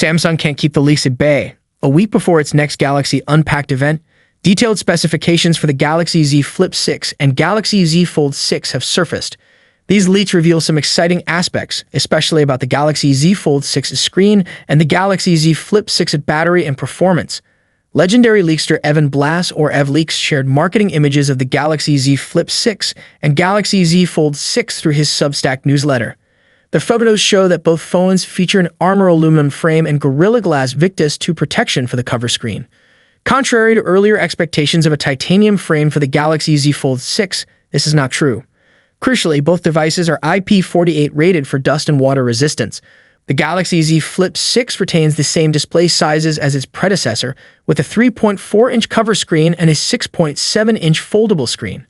Samsung can't keep the leaks at bay. A week before its next Galaxy Unpacked event, detailed specifications for the Galaxy Z Flip 6 and Galaxy Z Fold 6 have surfaced. These leaks reveal some exciting aspects, especially about the Galaxy Z Fold 6's screen and the Galaxy Z Flip 6's battery and performance. Legendary leakster Evan Blass or EvLeaks shared marketing images of the Galaxy Z Flip 6 and Galaxy Z Fold 6 through his Substack newsletter. The photos show that both phones feature an armor aluminum frame and Gorilla Glass Victus 2 protection for the cover screen. Contrary to earlier expectations of a titanium frame for the Galaxy Z Fold 6, this is not true. Crucially, both devices are IP48 rated for dust and water resistance. The Galaxy Z Flip 6 retains the same display sizes as its predecessor, with a 3.4-inch cover screen and a 6.7-inch foldable screen.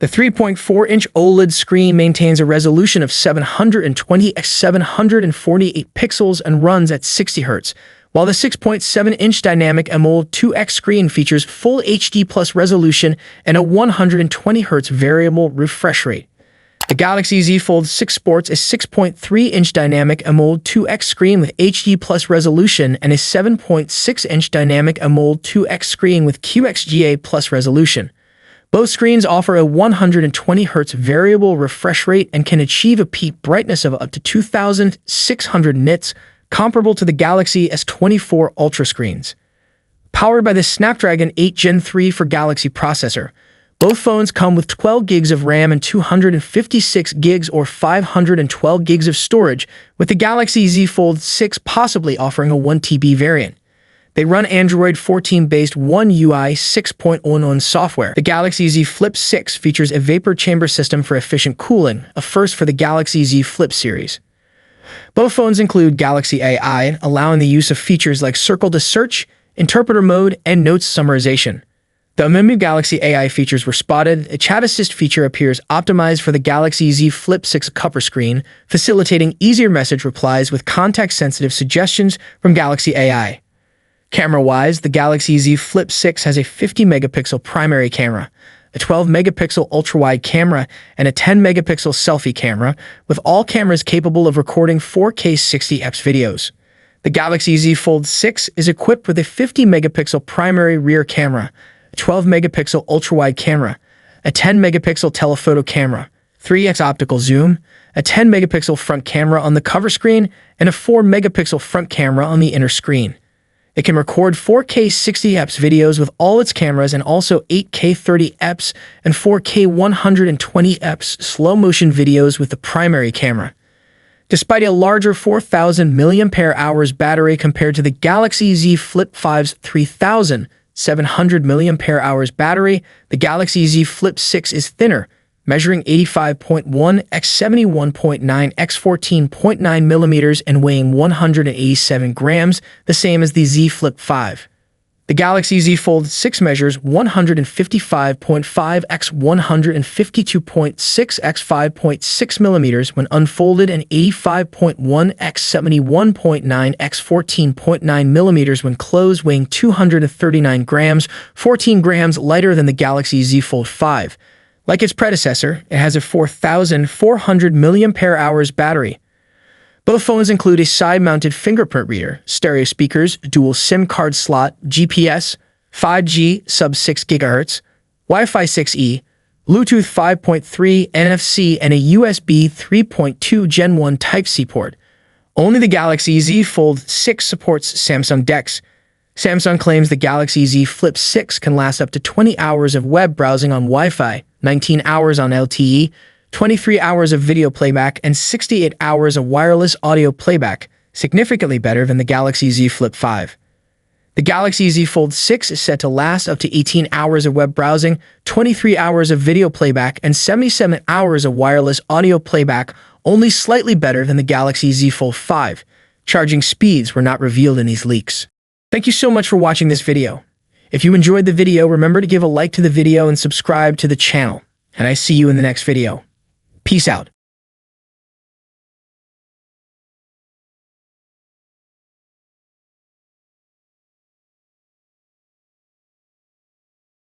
The 3.4-inch OLED screen maintains a resolution of 720 x 748 pixels and runs at 60 Hz, while the 6.7-inch Dynamic AMOLED 2X screen features full HD Plus resolution and a 120 Hz variable refresh rate. The Galaxy Z Fold 6 sports a 6.3-inch Dynamic AMOLED 2X screen with HD Plus resolution and a 7.6-inch Dynamic AMOLED 2X screen with QXGA Plus resolution. Both screens offer a 120 Hz variable refresh rate and can achieve a peak brightness of up to 2,600 nits, comparable to the Galaxy S24 Ultra screens. Powered by the Snapdragon 8 Gen 3 for Galaxy processor, both phones come with 12 gigs of RAM and 256 gigs or 512 gigs of storage, with the Galaxy Z Fold 6 possibly offering a 1 TB variant. They run Android 14-based One UI 6.1 software. The Galaxy Z Flip 6 features a vapor chamber system for efficient cooling, a first for the Galaxy Z Flip series. Both phones include Galaxy AI, allowing the use of features like circle to search, interpreter mode, and notes summarization. The amended Galaxy AI features were spotted. A chat assist feature appears optimized for the Galaxy Z Flip 6 cover screen, facilitating easier message replies with context-sensitive suggestions from Galaxy AI. Camera-wise, the Galaxy Z Flip 6 has a 50-megapixel primary camera, a 12-megapixel ultra-wide camera, and a 10-megapixel selfie camera, with all cameras capable of recording 4K 60fps videos. The Galaxy Z Fold 6 is equipped with a 50-megapixel primary rear camera, a 12-megapixel ultra-wide camera, a 10-megapixel telephoto camera, 3x optical zoom, a 10-megapixel front camera on the cover screen, and a 4-megapixel front camera on the inner screen. It can record 4K 60fps videos with all its cameras and also 8K 30fps and 4K 120fps slow-motion videos with the primary camera. Despite a larger 4,000 mAh battery compared to the Galaxy Z Flip 5's 3,700 mAh battery, the Galaxy Z Flip 6 is thinner, measuring 85.1 x 71.9 x 14.9 millimeters and weighing 187 grams, the same as the Z Flip 5. The Galaxy Z Fold 6 measures 155.5 x 152.6 x 5.6 millimeters when unfolded and 85.1 x 71.9 x 14.9 millimeters when closed, weighing 239 grams, 14 grams lighter than the Galaxy Z Fold 5. Like its predecessor, it has a 4,400 mAh battery. Both phones include a side-mounted fingerprint reader, stereo speakers, dual SIM card slot, GPS, 5G sub-6 GHz, Wi-Fi 6E, Bluetooth 5.3, NFC, and a USB 3.2 Gen 1 Type-C port. Only the Galaxy Z Fold 6 supports Samsung DeX. Samsung claims the Galaxy Z Flip 6 can last up to 20 hours of web browsing on Wi-Fi, 19 hours on LTE, 23 hours of video playback, and 68 hours of wireless audio playback, significantly better than the Galaxy Z Flip 5. The Galaxy Z Fold 6 is set to last up to 18 hours of web browsing, 23 hours of video playback, and 77 hours of wireless audio playback, only slightly better than the Galaxy Z Fold 5. Charging speeds were not revealed in these leaks. Thank you so much for watching this video. If you enjoyed the video, remember to give a like to the video and subscribe to the channel. And I see you in the next video. Peace out.